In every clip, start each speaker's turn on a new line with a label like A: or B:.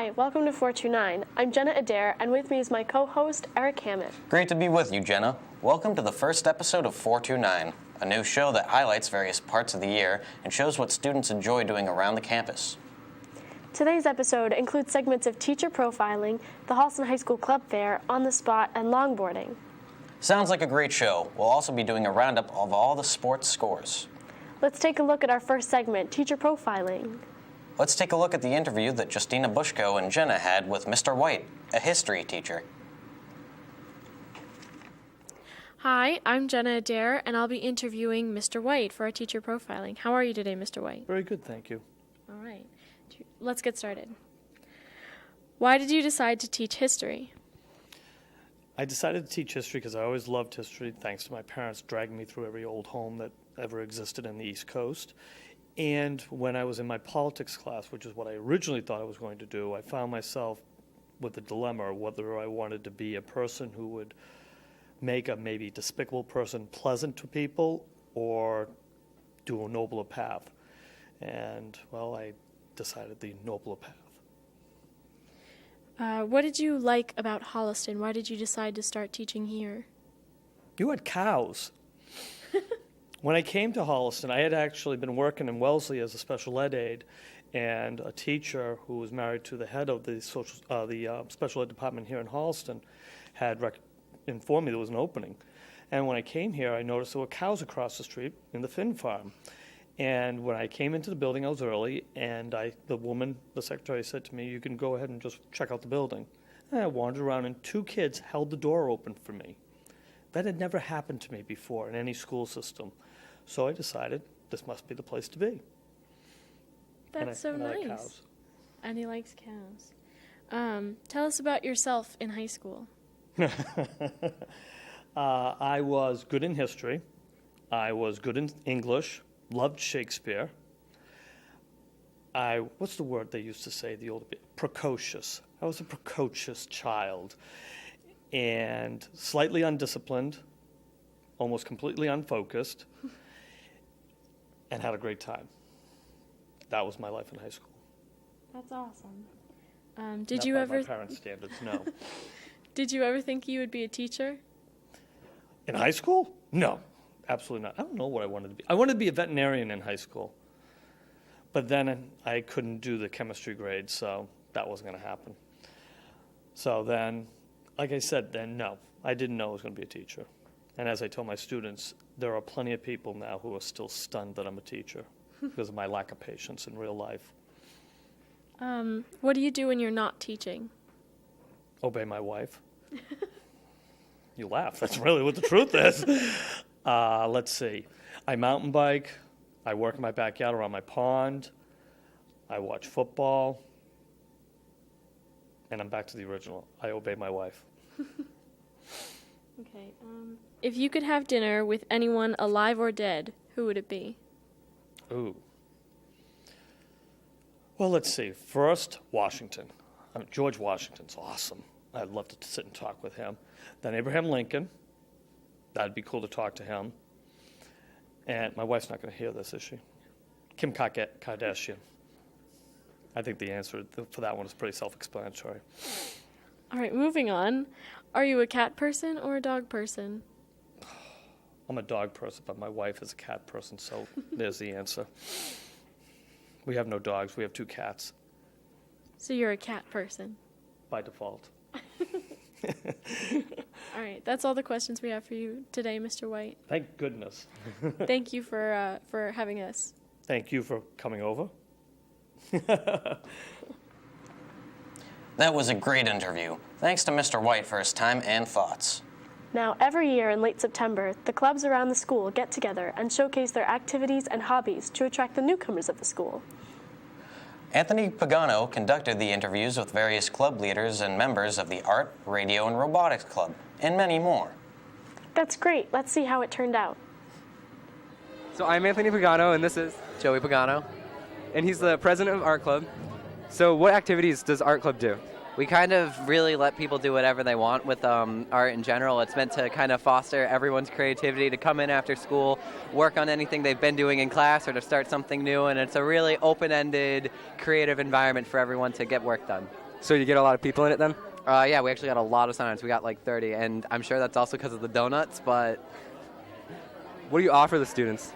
A: Hi, welcome to 429. I'm Jenna Adair, and with me is my co-host, Eric Hammett.
B: Great to be with you, Jenna. Welcome to the first episode of 429, a new show that highlights various parts of the year and shows what students enjoy doing around the campus.
A: Today's episode includes segments of teacher profiling, the Holliston High School Club Fair, On the Spot, and longboarding.
B: Sounds like a great show. We'll also be doing a roundup of all the sports scores.
A: Let's take a look at our first segment, teacher profiling.
B: Let's take a look at the interview that Justina Bushko and Jenna had with Mr. White, a history teacher.
C: Hi, I'm Jenna Adair, and I'll be interviewing Mr. White for our teacher profiling. How are you today, Mr. White?
D: Very good, thank you.
C: All right. Let's get started. Why did you decide to teach history?
D: I decided to teach history because I always loved history, thanks to my parents dragging me through every old home that ever existed in the East Coast. And when I was in my politics class, which is what I originally thought I was going to do, I found myself with a dilemma whether I wanted to be a person who would make a maybe despicable person pleasant to people or do a nobler path. And, well, I decided the nobler path.
C: What did you like about Holliston? Why did you decide to start teaching here?
D: You had cows. When I came to Holliston, I had actually been working in Wellesley as a special ed aide, and a teacher who was married to the head of the special ed department here in Holliston had informed me there was an opening. And when I came here, I noticed there were cows across the street in the Finn farm. And when I came into the building, I was early, and the secretary said to me, "You can go ahead and just check out the building." And I wandered around, and two kids held the door open for me. That had never happened to me before in any school system. So I decided this must be the place to be.
C: That's so
D: nice. I like
C: cows. And he likes cows. Tell us about yourself in high school.
D: I was good in history. I was good in English. Loved Shakespeare. What's the word they used to say? Precocious. I was a precocious child. And slightly undisciplined, almost completely unfocused, and had a great time. That was my life in high school.
C: That's awesome.
D: Not by my parents' standards, no.
C: Did you ever think you would be a teacher?
D: In high school? No, absolutely not. I don't know what I wanted to be. I wanted to be a veterinarian in high school. But then I couldn't do the chemistry grade, so that wasn't going to happen. So then, like I said, no, I didn't know I was going to be a teacher. And as I told my students, there are plenty of people now who are still stunned that I'm a teacher because of my lack of patience in real life.
C: What do you do when you're not teaching?
D: Obey my wife. You laugh. That's really what the truth is. Let's see. I mountain bike. I work in my backyard around my pond. I watch football. And I'm back to the original. I obey my wife.
C: Okay. If you could have dinner with anyone alive or dead, who would it be?
D: Ooh. Well, let's see. First, Washington. George Washington's awesome. I'd love to sit and talk with him. Then Abraham Lincoln. That'd be cool to talk to him. And my wife's not going to hear this, is she? Kim Kardashian. I think the answer for that one is pretty self-explanatory.
C: All right, moving on. Are you a cat person or a dog person?
D: I'm a dog person, but my wife is a cat person, so there's the answer. We have no dogs. We have 2 cats.
C: So you're a cat person?
D: By default.
C: All right, that's all the questions we have for you today, Mr. White.
D: Thank goodness.
C: Thank you for having us.
D: Thank you for coming over.
B: That was a great interview. Thanks to Mr. White for his time and thoughts.
A: Now, every year in late September, the clubs around the school get together and showcase their activities and hobbies to attract the newcomers of the school.
B: Anthony Pagano conducted the interviews with various club leaders and members of the Art, Radio, and Robotics Club, and many more.
A: That's great. Let's see how it turned out.
E: So I'm Anthony Pagano, and this is
F: Joey Pagano.
E: and he's the president of Art Club. So what activities does Art Club do?
F: We kind of really let people do whatever they want with art in general. It's meant to kind of foster everyone's creativity to come in after school, work on anything they've been doing in class, or to start something new, and it's a really open-ended, creative environment for everyone to get work done.
E: So you get a lot of people in it then?
F: Yeah, we actually got a lot of sign-ups. We got like 30, and I'm sure that's also because of the donuts, but
E: What do you offer the students?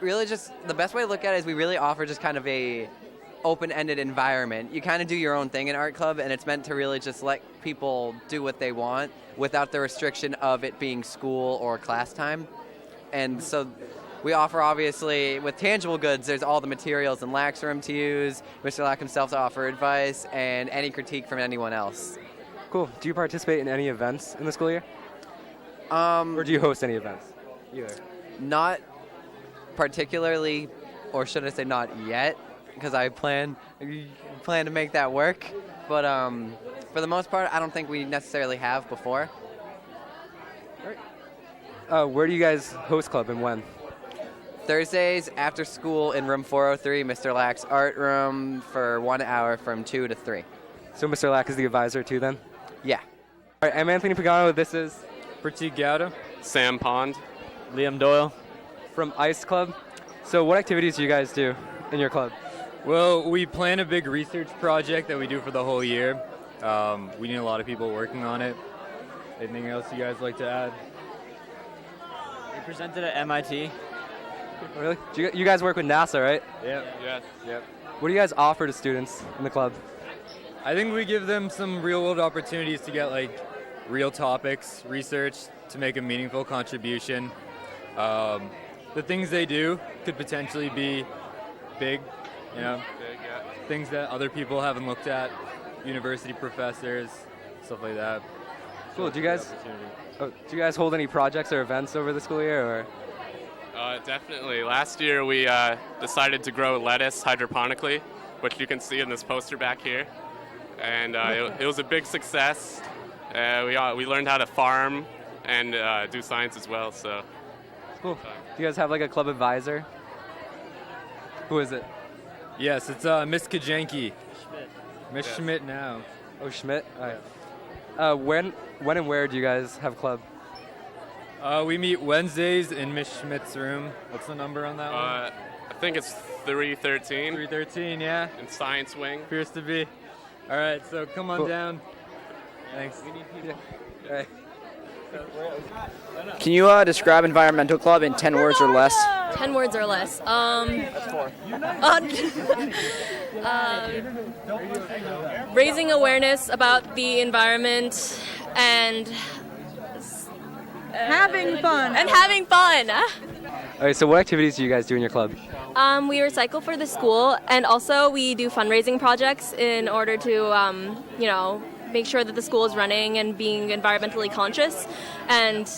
F: really just the best way to look at it is we really offer just kind of a open-ended environment. You kind of do your own thing in art club, and it's meant to really just let people do what they want without the restriction of it being school or class time. And so we offer, obviously, with tangible goods, there's all the materials in Lack's room to use, Mr. Lack himself to offer advice, and any critique from anyone else.
E: Cool. Do you participate in any events in the school year? Or do you host any events? Either.
F: Not particularly, or should I say not yet, because I plan to make that work. But for the most part, I don't think we necessarily have before.
E: Where do you guys host club and when?
F: Thursdays after school in room 403, Mr. Lack's art room, for 1 hour from 2 to 3.
E: So Mr. Lack is the advisor too then?
F: Yeah.
E: All right, I'm Anthony Pagano. This is
G: Pratik Gowda.
H: Sam Pond.
G: Liam Doyle.
E: from Ice Club. So what activities do you guys do in your club?
G: Well, we plan a big research project that we do for the whole year. We need a lot of people working on it. Anything else you guys like to add?
I: We presented at MIT.
E: Really? You guys work with NASA, right?
G: Yep.
H: Yes.
G: Yep.
E: What do you guys offer to students in the club?
G: I think we give them some real-world opportunities to get like real topics, research, to make a meaningful contribution. The things they do could potentially be big, you know, things that other people haven't looked at, university professors, stuff like that.
E: Cool. Do you guys hold any projects or events over the school year, or?
H: Definitely. Last year we decided to grow lettuce hydroponically, which you can see in this poster back here, and it was a big success. We learned how to farm and do science as well. So.
E: Cool. Do you guys have like a club advisor? Who is it?
G: Yes, it's Miss Kajenki. Miss Schmidt now.
E: Oh, Schmidt. All right. When and where do you guys have club?
G: We meet Wednesdays in Miss Schmidt's room. What's the number on that one?
H: I think it's 313.
G: 313, yeah.
H: In science wing.
G: Appears to be. All right, so come on down. Thanks.
E: We need people. All right.
I: Can you describe Environmental Club in 10 words or less?
J: 10 words or less. Raising awareness about the environment and
K: having fun.
E: All right, so what activities do you guys do in your club?
J: We recycle for the school, and also we do fundraising projects in order to, make sure that the school is running and being environmentally conscious. And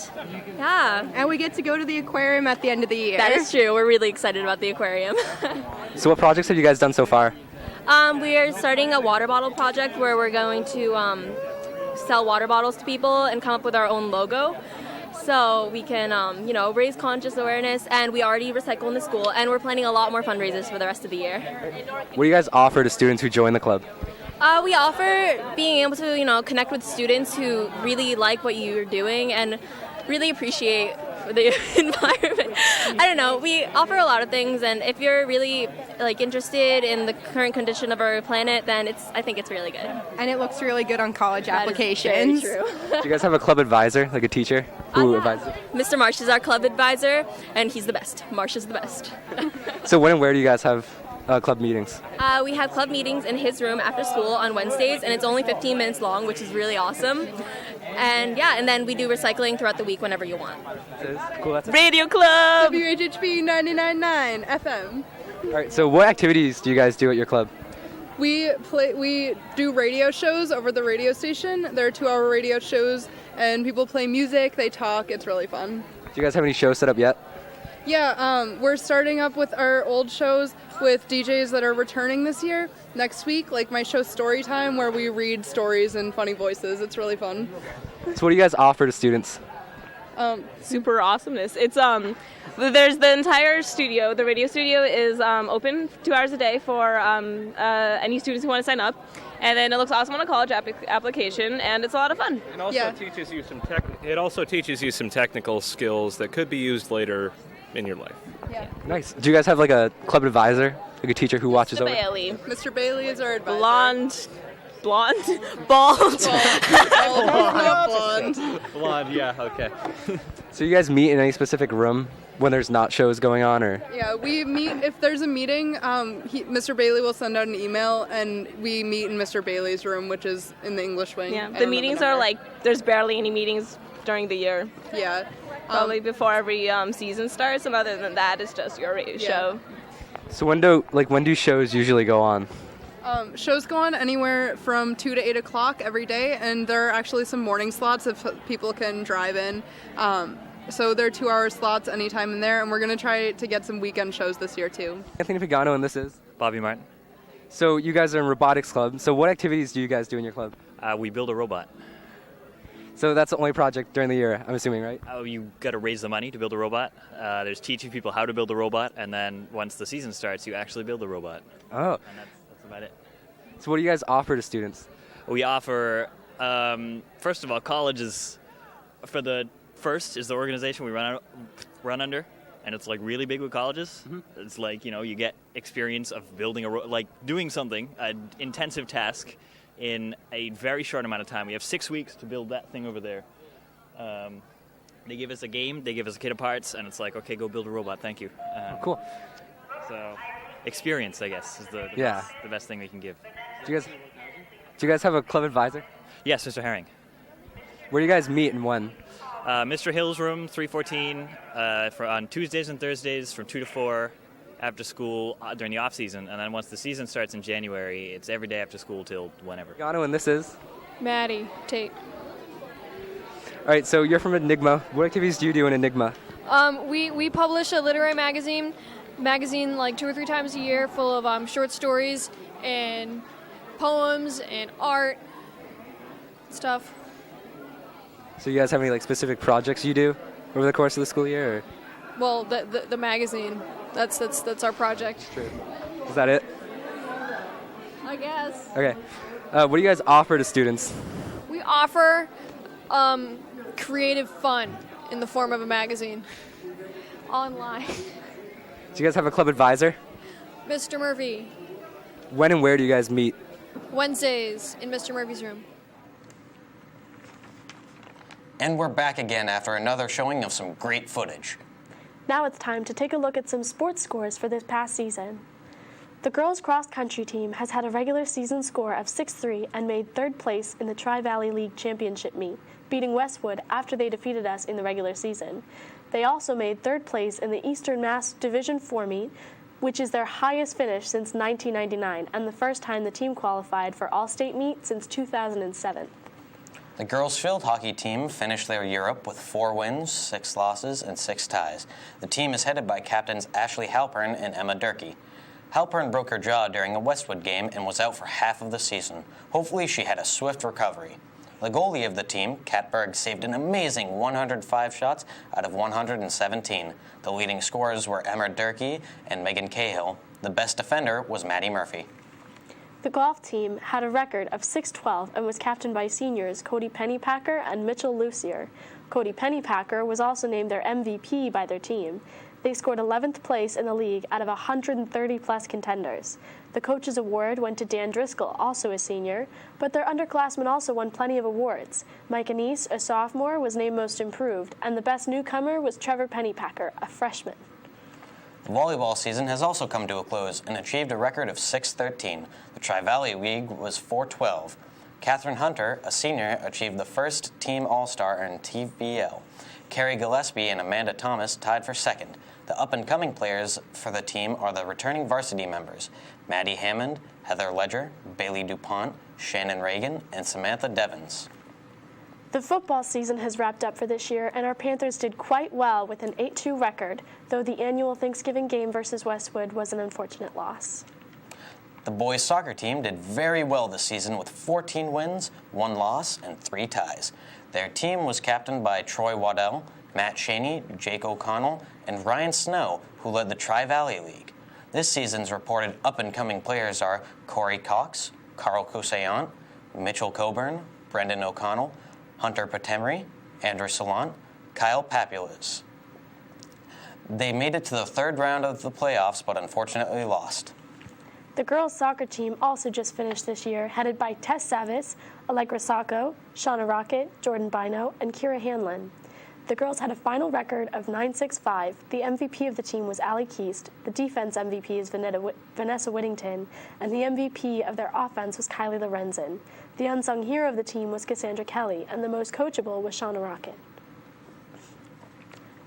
K: And we get to go to the aquarium at the end of the year.
J: That is true. We're really excited about the aquarium.
E: So what projects have you guys done so far?
J: We are starting a water bottle project where we're going to sell water bottles to people and come up with our own logo. So we can, raise conscious awareness, and we already recycle in the school, and we're planning a lot more fundraisers for the rest of the year.
E: What do you guys offer to students who join the club?
J: We offer being able to, connect with students who really like what you're doing and really appreciate the environment. I don't know. We offer a lot of things, and if you're really interested in the current condition of our planet, then I think it's really good.
K: And it looks really good on college
J: That
K: applications.
J: is very true.
E: Do you guys have a club advisor, like a teacher who advises?
J: Mr. Marsh is our club advisor, and he's the best. Marsh is the best.
E: So when and where do you guys have club meetings?
J: We have club meetings in his room after school on Wednesdays, and it's only 15 minutes long, which is really awesome. And and then we do recycling throughout the week whenever you want.
E: Cool, that's it.
K: Radio Club! WHHP 99.9 FM.
E: All right, so what activities do you guys do at your club?
K: We do radio shows over the radio station. There are 2-hour radio shows, and people play music, they talk, it's really fun.
E: Do you guys have any shows set up yet?
K: Yeah, we're starting up with our old shows with DJs that are returning this year. Next week, like my show Storytime, where we read stories in funny voices. It's really fun.
E: So what do you guys offer to students?
L: Super awesomeness. It's there's the entire studio. The radio studio is open 2 hours a day for any students who want to sign up. And then it looks awesome on a college application, and it's a lot of fun.
H: It also teaches you some technical skills that could be used later
M: in your life.
K: Yeah.
E: Nice. Do you guys have like a club advisor, like a teacher who watches over?
L: Bailey.
K: Mr. Bailey is our advisor.
L: Blonde, bald.
M: Blonde, yeah, okay.
E: So you guys meet in any specific room when there's not shows going on, or?
K: Yeah, we meet if there's a meeting. Mr. Bailey will send out an email, and we meet in Mr. Bailey's room, which is in the English wing.
L: Yeah, the meetings are like there's barely any meetings during the year.
K: Yeah,
L: probably before every season starts, and other than that, it's just your show.
E: So when do shows usually go on?
K: Shows go on anywhere from 2 to 8 o'clock every day, and there are actually some morning slots if people can drive in. So there are 2-hour slots anytime in there, and we're going to try to get some weekend shows this year too.
E: Anthony Pagano, and this is?
N: Bobby Martin.
E: So you guys are in robotics club. So what activities do you guys do in your club?
N: We build a robot.
E: So that's the only project during the year, I'm assuming, right?
N: You got to raise the money to build a robot. There's teaching people how to build a robot, and then once the season starts, you actually build a robot.
E: Oh.
N: And that's about it.
E: So what do you guys offer to students?
N: We offer, first of all, college is, for the first, is the organization we run under, and it's like really big with colleges. Mm-hmm. It's like, you get experience of building doing something, an intensive task, in a very short amount of time. We have 6 weeks to build that thing over there. They give us a game, they give us a kit of parts, and it's like, okay, go build a robot, thank you.
E: Cool.
N: So, experience, I guess, is the best thing we can give.
E: Do you guys have a club advisor?
N: Yes, Mr. Herring.
E: Where do you guys meet and when?
N: Mr. Hill's room, 314, on Tuesdays and Thursdays from 2 to 4. After school during the off season, and then once the season starts in January, it's every day after school till whenever.
E: Yano, and this is?
O: Maddie Tate.
E: All right, so you're from Enigma. What activities do you do in Enigma?
O: We publish a literary magazine like 2 or 3 times a year, full of short stories and poems and art stuff.
E: So you guys have any specific projects you do over the course of the school year? Or?
O: Well, the magazine. That's our project.
E: True. Is that it?
O: I guess.
E: Okay. What do you guys offer to students?
O: We offer creative fun in the form of a magazine. Online.
E: Do you guys have a club advisor?
O: Mr. Murphy.
E: When and where do you guys meet?
O: Wednesdays in Mr. Murphy's room.
B: And we're back again after another showing of some great footage.
A: Now it's time to take a look at some sports scores for this past season. The girls' cross-country team has had a regular season score of 6-3 and made 3rd place in the Tri-Valley League Championship meet, beating Westwood after they defeated us in the regular season. They also made 3rd place in the Eastern Mass Division 4 meet, which is their highest finish since 1999 and the first time the team qualified for All-State meet since 2007.
B: The girls' field hockey team finished their year up with 4 wins, 6 losses, and 6 ties. The team is headed by captains Ashley Halpern and Emma Durkee. Halpern broke her jaw during a Westwood game and was out for half of the season. Hopefully she had a swift recovery. The goalie of the team, Kat Berg, saved an amazing 105 shots out of 117. The leading scorers were Emma Durkee and Megan Cahill. The best defender was Maddie Murphy.
A: The golf team had a record of 6-12 and was captained by seniors Cody Pennypacker and Mitchell Lucier. Cody Pennypacker was also named their MVP by their team. They scored 11th place in the league out of 130-plus contenders. The coach's award went to Dan Driscoll, also a senior, but their underclassmen also won plenty of awards. Mike Anise, a sophomore, was named most improved, and the best newcomer was Trevor Pennypacker, a freshman.
B: The volleyball season has also come to a close and achieved a record of 6-13. The Tri-Valley League was 4-12. Catherine Hunter, a senior, achieved the first team All-Star in TVL. Carrie Gillespie and Amanda Thomas tied for second. The up-and-coming players for the team are the returning varsity members, Maddie Hammond, Heather Ledger, Bailey DuPont, Shannon Reagan, and Samantha Devins.
A: The football season has wrapped up for this year, and our Panthers did quite well with an 8-2 record, though the annual Thanksgiving game versus Westwood was an unfortunate loss.
B: The boys' soccer team did very well this season with 14 wins, 1 loss, and 3 ties. Their team was captained by Troy Waddell, Matt Shaney, Jake O'Connell, and Ryan Snow, who led the Tri-Valley League. This season's reported up-and-coming players are Corey Cox, Carl Cousayant, Mitchell Coburn, Brendan O'Connell, Hunter Patemry, Andrew Salant, Kyle Papulas. They made it to the third round of the playoffs, but unfortunately lost.
A: The girls' soccer team also just finished this year, headed by Tess Savis, Allegra Sacco, Shauna Rocket, Jordan Bino, and Kira Hanlon. The girls had a final record of 9-6-5. The MVP of the team was Allie Keast, the defense MVP is Vanessa Whittington, and the MVP of their offense was Kylie Lorenzen. The unsung hero of the team was Cassandra Kelly, and the most coachable was Shauna Rocket.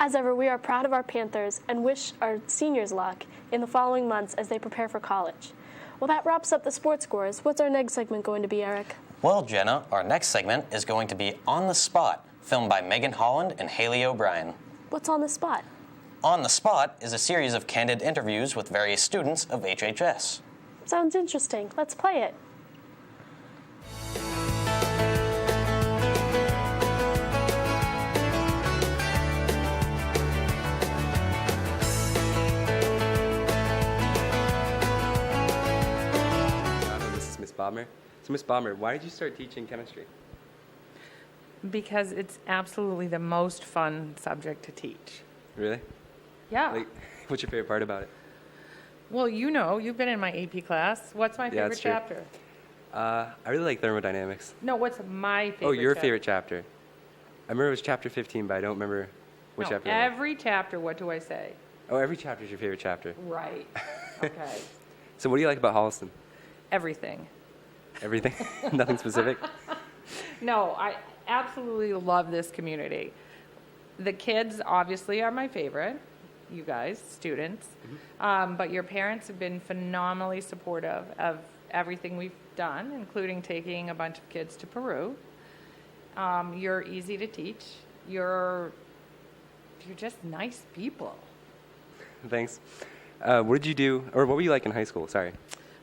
A: As ever, we are proud of our Panthers and wish our seniors luck in the following months as they prepare for college. Well, that wraps up the sports scores. What's our next segment going to be, Eric?
B: Well, Jenna, our next segment is going to be On the Spot, filmed by Megan Holland and Haley O'Brien.
A: What's On the Spot?
B: On the Spot is a series of candid interviews with various students of HHS.
A: Sounds interesting. Let's play it.
P: Bomber. So, Miss Bomber, why did you start teaching chemistry?
Q: Because it's absolutely the most fun subject to teach.
P: Really?
Q: Yeah.
P: Like, what's your favorite part about it?
Q: Well, you know, you've been in my AP class. What's my favorite
P: that's true.
Q: chapter?
P: I really like thermodynamics.
Q: No, what's my favorite
P: Oh, your
Q: chapter?
P: favorite chapter. I remember it was chapter 15, but I don't remember what
Q: No,
P: chapter. it was.
Q: every chapter, what do I say?
P: Oh, every chapter is your favorite chapter.
Q: Right. Okay.
P: So, what do you like about Holliston?
Q: Everything.
P: Everything? Nothing specific?
Q: No, I absolutely love this community. The kids obviously are my favorite, you guys, students, but your parents have been phenomenally supportive of everything we've done, including taking a bunch of kids to Peru. You're easy to teach. You're just nice people.
P: Thanks. What did you do, or what were you like in high school? Sorry.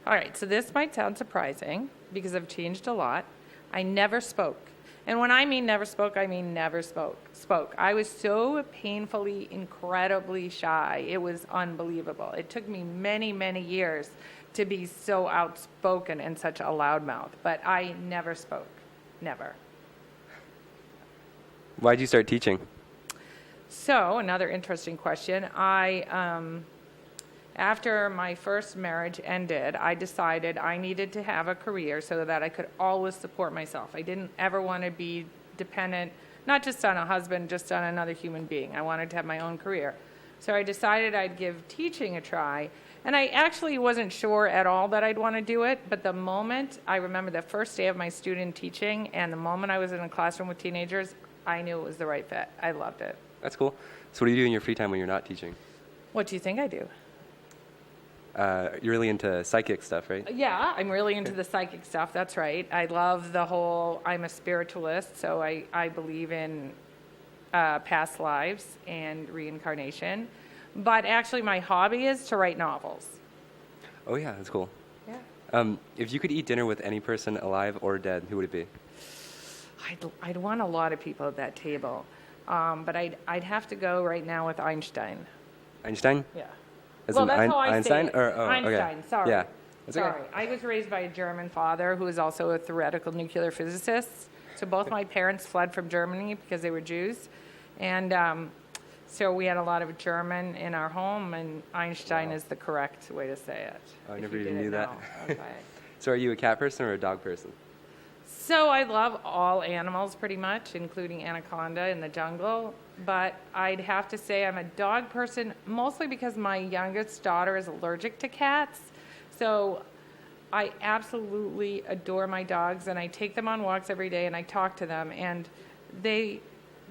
Q: All right, so this might sound surprising because I've changed a lot. I never spoke. And when I mean never spoke, I mean never spoke. I was so painfully, incredibly shy. It was unbelievable. It took me many, many years to be so outspoken and such a loudmouth, but I never spoke. Never.
P: Why did you start teaching?
Q: So, another interesting question. After my first marriage ended, I decided I needed to have a career so that I could always support myself. I didn't ever want to be dependent, not just on a husband, just on another human being. I wanted to have my own career. So I decided I'd give teaching a try. And I actually wasn't sure at all that I'd want to do it, but the moment, I remember the first day of my student teaching, and the moment I was in a classroom with teenagers, I knew it was the right fit. I loved it.
P: That's cool. So what do you do in your free time when you're not teaching?
Q: What do you think I do?
P: You're really into psychic stuff, right?
Q: Yeah, I'm really into the psychic stuff. That's right. I love the whole, I'm a spiritualist, so I believe in past lives and reincarnation. But actually, my hobby is to write novels.
P: Oh, yeah, that's cool.
Q: Yeah.
P: If you could eat dinner with any person alive or dead, who would it be?
Q: I'd want a lot of people at that table. But I'd have to go right now with Einstein.
P: Einstein?
Q: Yeah.
P: As
Q: Well,
P: in
Q: that's how I
P: Einstein?
Q: say it.
P: Or, oh,
Q: Einstein,
P: okay.
Q: sorry.
P: Yeah. That's okay.
Q: Sorry. I was raised by a German father who is also a theoretical nuclear physicist. So both my parents fled from Germany because they were Jews. And so we had a lot of German in our home, and Einstein is the correct way to say it.
P: I
Q: if
P: never
Q: you
P: even
Q: didn't
P: knew that.
Q: know. Okay.
P: So are you a cat person or a dog person?
Q: So I love all animals pretty much, including anaconda in the jungle. But I'd have to say I'm a dog person, mostly because my youngest daughter is allergic to cats. So I absolutely adore my dogs, and I take them on walks every day, and I talk to them, and they're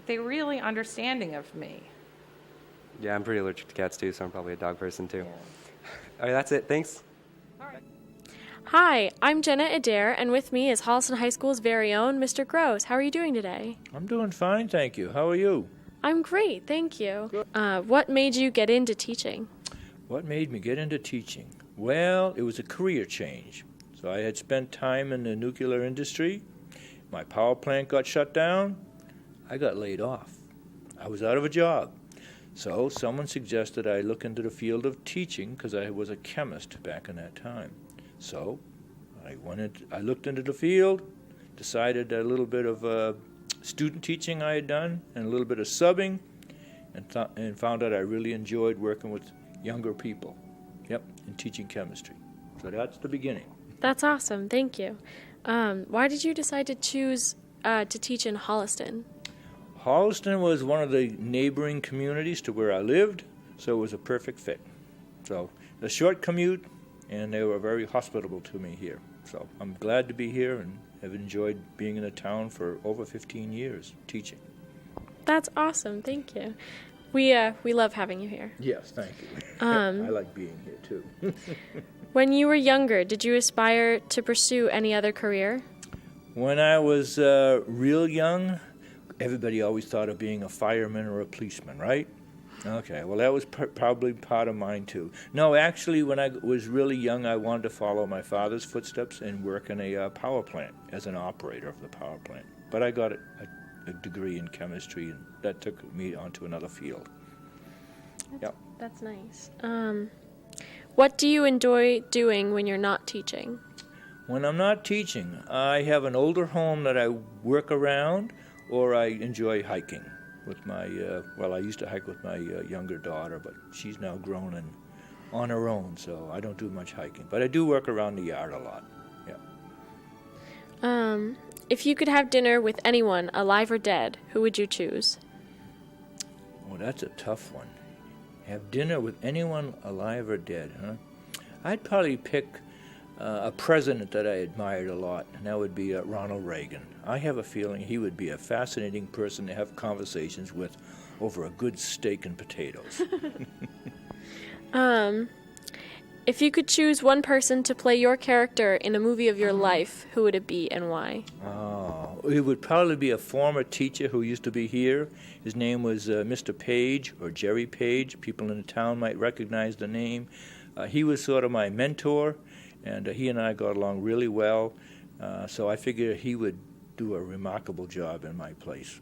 Q: really understanding of me.
P: Yeah, I'm pretty allergic to cats too, so I'm probably a dog person too. All right, that's it. Thanks.
C: Hi, I'm Jenna Adair, and with me is Holliston High School's very own Mr. Gross. How are you doing today?
R: I'm doing fine, thank you. How are you?
C: I'm great, thank you. What made you get into teaching?
R: What made me get into teaching? Well, it was a career change. So I had spent time in the nuclear industry. My power plant got shut down. I got laid off. I was out of a job. So someone suggested I look into the field of teaching because I was a chemist back in that time. So I looked into the field, decided a little bit of student teaching I had done and a little bit of subbing, and found out I really enjoyed working with younger people. Yep, and teaching chemistry. So that's the beginning.
C: That's awesome. Thank you. Why did you decide to choose to teach in Holliston?
R: Holliston was one of the neighboring communities to where I lived, so it was a perfect fit. So a short commute, and they were very hospitable to me here. So I'm glad to be here and have enjoyed being in the town for over 15 years teaching.
C: That's awesome. Thank you. We love having you here.
R: Yes, thank you. I like being here too.
C: When you were younger, did you aspire to pursue any other career?
R: When I was real young, everybody always thought of being a fireman or a policeman, right? Okay, well, that was probably part of mine too. No, actually, when I was really young, I wanted to follow my father's footsteps and work in a power plant as an operator of the power plant. But I got a degree in chemistry, and that took me onto another field. Yep.
C: That's nice. What do you enjoy doing when you're not teaching?
R: When I'm not teaching, I have an older home that I work around, or I enjoy hiking with my, I used to hike with my younger daughter, but she's now grown and on her own, so I don't do much hiking. But I do work around the yard a lot, yeah.
C: If you could have dinner with anyone, alive or dead, who would you choose?
R: Well, that's a tough one. Have dinner with anyone alive or dead, huh? I'd probably pick a president that I admired a lot, and that would be Ronald Reagan. I have a feeling he would be a fascinating person to have conversations with over a good steak and potatoes.
C: If you could choose one person to play your character in a movie of your life, who would it be and why?
R: Oh, it would probably be a former teacher who used to be here. His name was Mr. Page, or Jerry Page. People in the town might recognize the name. He was sort of my mentor, and he and I got along really well, so I figured he would do a remarkable job in my place.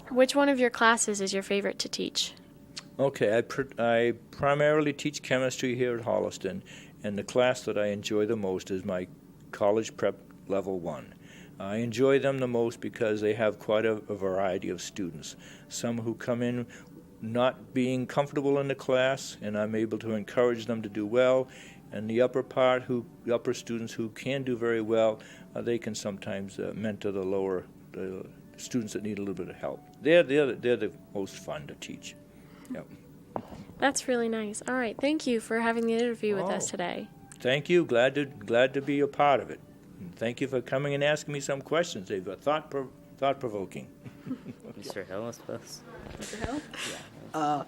C: Which one of your classes is your favorite to teach?
R: Okay, I primarily teach chemistry here at Holliston, and the class that I enjoy the most is my college prep level 1. I enjoy them the most because they have quite a variety of students. Some who come in not being comfortable in the class, and I'm able to encourage them to do well, and the upper students who can do very well, they can sometimes mentor the students that need a little bit of help. They're the most fun to teach. Yep.
C: That's really nice. All right, thank you for having the interview with us today.
R: Thank you. Glad to be a part of it. And thank you for coming and asking me some questions. They were thought-provoking.
I: Mr. Hill, I suppose.
S: Mr. Hill?
I: Yeah.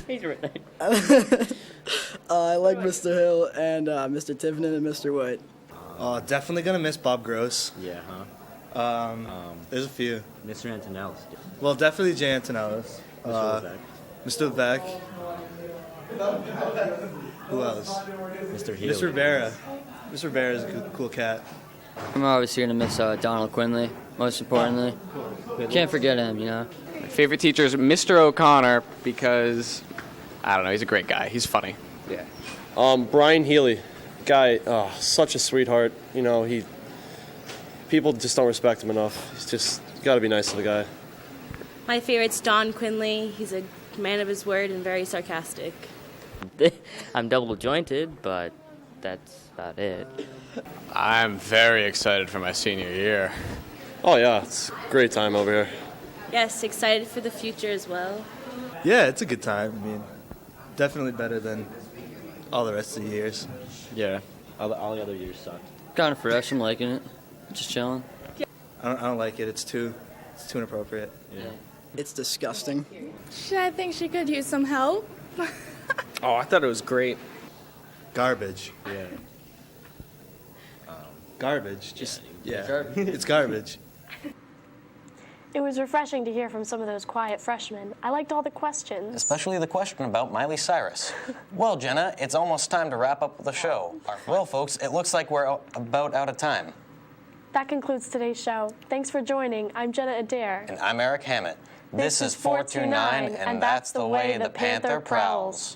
I: He's right there.
S: I like Mr. Hill and Mr. Tivenin and Mr. White.
T: Definitely gonna miss Bob Gross.
I: Yeah, huh?
T: There's a few.
I: Mr. Antonellis.
T: Well, definitely Jay Antonellis. Mr. Beck. Who else?
I: Mr. Healy.
T: Mr. Rivera. Mr. Rivera is a cool cat.
U: I'm always here to miss Donald Quinley, most importantly. Can't forget him, you know.
V: My favorite teacher is Mr. O'Connor because, I don't know, he's a great guy. He's funny.
T: Yeah.
W: Brian Healy. Guy, such a sweetheart. You know, people just don't respect him enough. He's just got to be nice to the guy.
X: My favorite's Don Quinley. He's a man of his word and very sarcastic.
I: I'm double jointed, but that's about it.
V: I'm very excited for my senior year.
W: Oh, yeah, it's a great time over here.
X: Yes, excited for the future as well.
T: Yeah, it's a good time. I mean, definitely better than all the rest of the years.
I: Yeah, all the other years sucked. Kind of fresh, I'm liking it. Just chilling.
T: I don't like it. It's too inappropriate.
I: Yeah.
S: It's disgusting.
Y: I think she could use some help.
W: Oh, I thought it was great.
T: Garbage.
I: Yeah.
T: Garbage. Yeah.
I: Garbage.
T: It's garbage.
A: It was refreshing to hear from some of those quiet freshmen. I liked all the questions.
B: Especially the question about Miley Cyrus. Well, Jenna, it's almost time to wrap up the show. Well, folks, it looks like we're about out of time.
A: That concludes today's show. Thanks for joining. I'm Jenna Adair.
B: And I'm Eric Hammett. This is 429, and that's the way the Panther prowls.